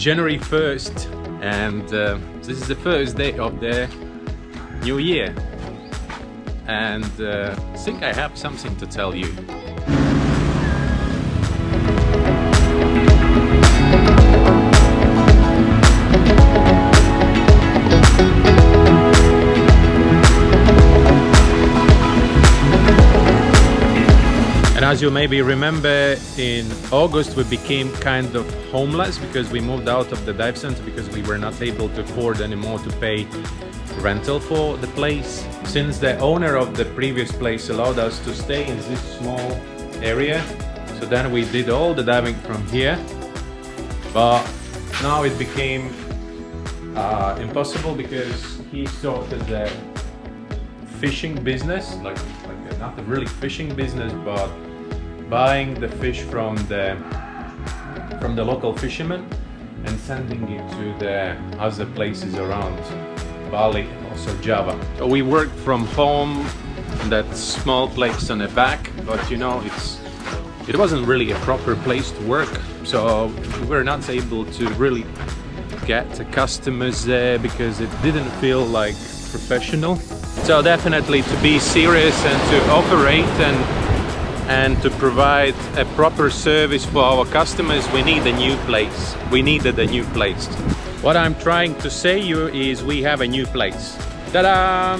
January 1st, and this is the first day of the new year, and I think I have something to tell you. And as you maybe remember, in August we became kind of homeless because we moved out of the dive center because we were not able to afford anymore to pay rental for the place. Since the owner of the previous place allowed us to stay in this small area, so then we did all the diving from here. But now it became impossible because he started the fishing business, like not a really fishing business, but buying the fish from the local fishermen and sending it to the other places around Bali and also Java. So we worked from home in that small place on the back, but you know, it wasn't really a proper place to work, so we were not able to really get the customers there because it didn't feel like professional. So definitely to be serious and to operate and to provide a proper service for our customers, we need a new place. We needed a new place. What I'm trying to say you is we have a new place. Ta-da!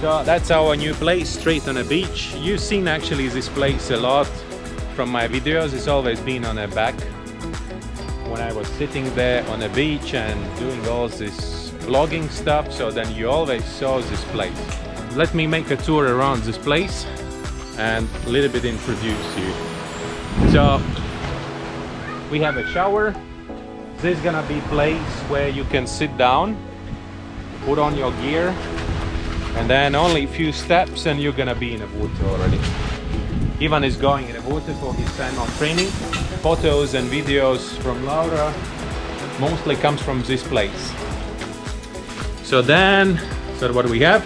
So that's our new place, straight on the beach. You've seen actually this place a lot from my videos. It's always been on the back when I was sitting there on the beach and doing all this vlogging stuff, so then you always saw this place. Let me make a tour around this place and a little bit introduce you. So we have a shower. This is gonna be a place where you can sit down, put on your gear, and then only a few steps and you're gonna be in the water already. Ivan is going in the water for his final training. Photos and videos from Laura mostly comes from this place. So what do we have?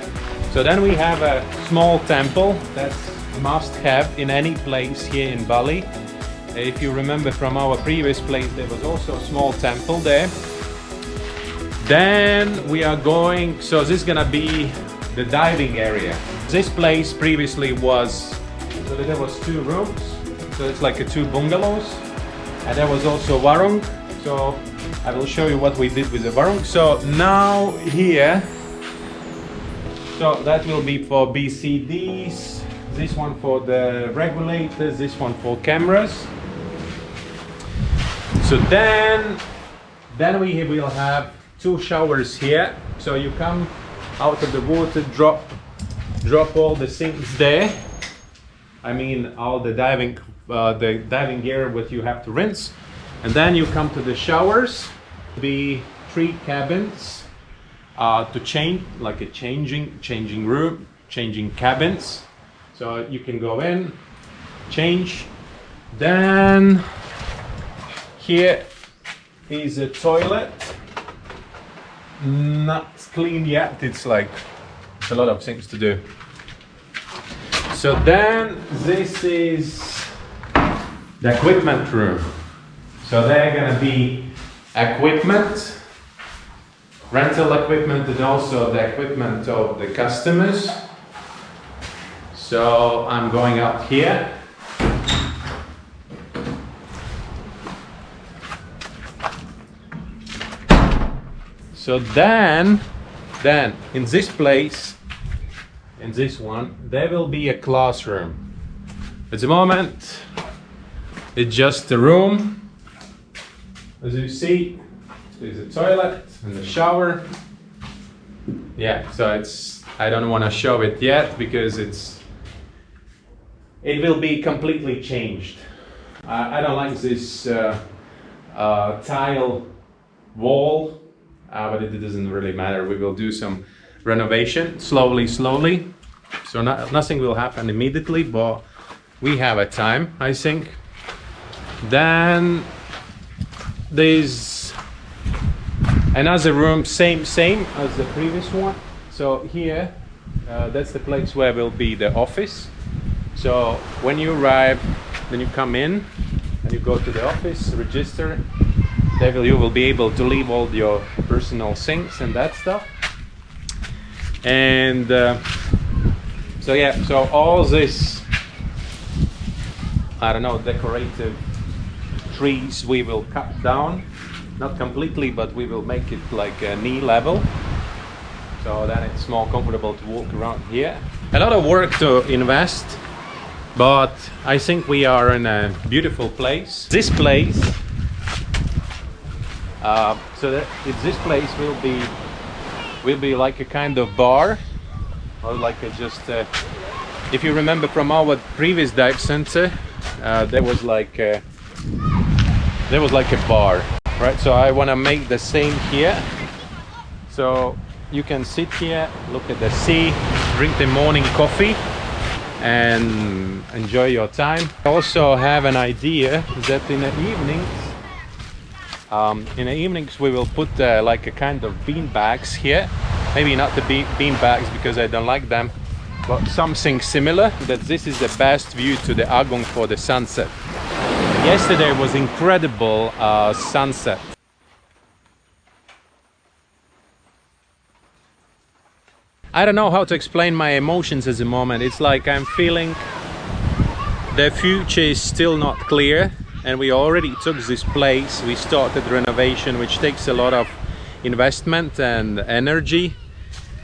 So then we have a small temple that's must have in any place here in Bali. If you remember from our previous place, there was also a small temple there. Then we are going, so this is gonna be the diving area. This place previously was, so there was 2 rooms, so it's like a 2 bungalows, and there was also a warung. So I will show you what we did with the warung. So now here, so that will be for BCDs, this one for the regulators, this one for cameras. So then we will have 2 showers here. So you come out of the water, drop all the things there. I mean all the diving gear what you have to rinse. And then you come to the showers. Be 3 cabins to change, like a changing room, changing cabins. So you can go in, change. Then here is a toilet. Not clean yet. It's a lot of things to do. So then this is the equipment room. So they're gonna be equipment, rental equipment, and also the equipment of the customers. So I'm going up here. So then in this place, in this one, there will be a classroom. At the moment, it's just a room. As you see, there's a toilet and a shower. Yeah, so I don't want to show it yet because it will be completely changed. I don't like this tile wall, but it doesn't really matter. We will do some renovation slowly. So nothing will happen immediately, but we have a time, I think. Then there's another room, same as the previous one. So here, that's the place where will be the office. So when you arrive, then you come in and you go to the office, register, There you will be able to leave all your personal sinks and that stuff. And so yeah, so all this, I don't know, decorative trees we will cut down, not completely, but we will make it like a knee level, so then it's more comfortable to walk around here. A lot of work to invest, but I think we are in a beautiful place. This place, this place will be like a kind of bar, or like a just if you remember from our previous dive center, there was like a bar, right? So I want to make the same here, so you can sit here, look at the sea, drink the morning coffee and enjoy your time. I also have an idea that in the evenings we will put like a kind of bean bags here. Maybe not the bean bags because I don't like them, but something similar, that this is the best view to the Agong for the sunset. Yesterday was incredible sunset. I don't know how to explain my emotions at the moment. It's like I'm feeling the future is still not clear, and we already took this place. We started renovation, which takes a lot of investment and energy,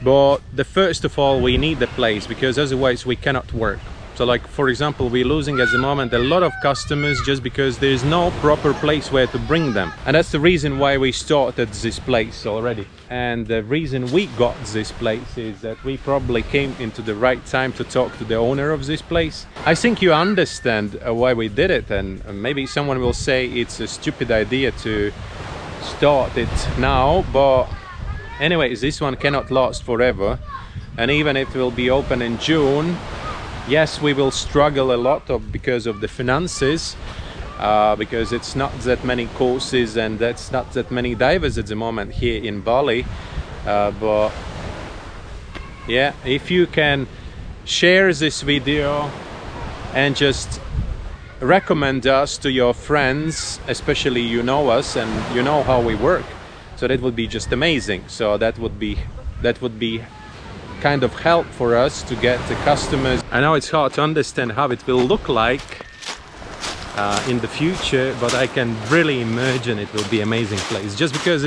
but first of all we need the place, because otherwise we cannot work. So like, for example, we're losing at the moment a lot of customers just because there's no proper place where to bring them. And that's the reason why we started this place already. And the reason we got this place is that we probably came into the right time to talk to the owner of this place. I think you understand why we did it, and maybe someone will say it's a stupid idea to start it now, but anyway, this one cannot last forever. And even if it will be open in June, yes, we will struggle a lot because of the finances, because it's not that many courses and that's not that many divers at the moment here in Bali. But yeah, if you can share this video and just recommend us to your friends, especially you know us and you know how we work, so that would be just amazing. So that would be kind of help for us to get the customers. I know it's hard to understand how it will look like in the future, but I can really imagine it will be an amazing place, just because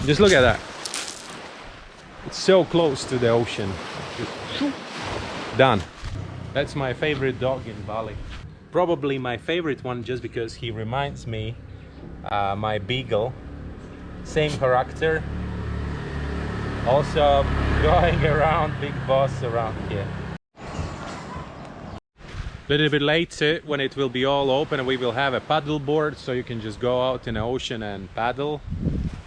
just look at that, it's so close to the ocean. Just done. That's my favorite dog in Bali, probably my favorite one, just because he reminds me my beagle, same character. Also going around, big boss around here. A little bit later, when it will be all open, we will have a paddle board, so you can just go out in the ocean and paddle.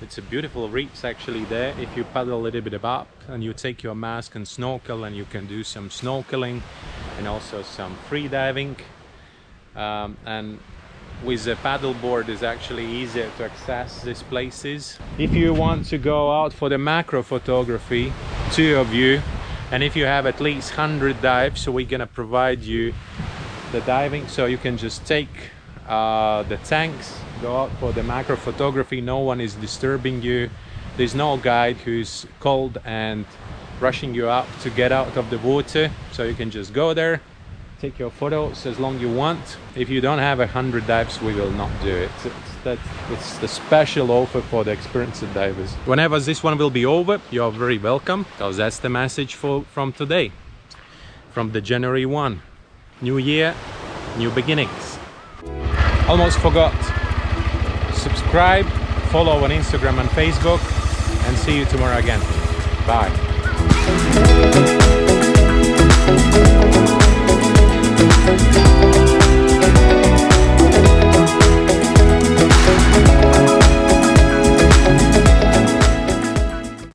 It's a beautiful reef actually there. If you paddle a little bit up and you take your mask and snorkel, and you can do some snorkeling and also some free diving. And with the paddle board is actually easier to access these places. If you want to go out for the macro photography, 2 of you, and if you have at least 100 dives, so we're gonna provide you the diving, so you can just take the tanks, go out for the macro photography. No one is disturbing you. There's no guide who's cold and rushing you up to get out of the water, so you can just go there, take your photos as long you want. If you don't have 100 dives, we will not do it. It's the special offer for the experienced divers. Whenever this one will be over, you're very welcome, because that's the message from today, from the January 1. New year, new beginnings. Almost forgot. Subscribe, follow on Instagram and Facebook, and see you tomorrow again. Bye.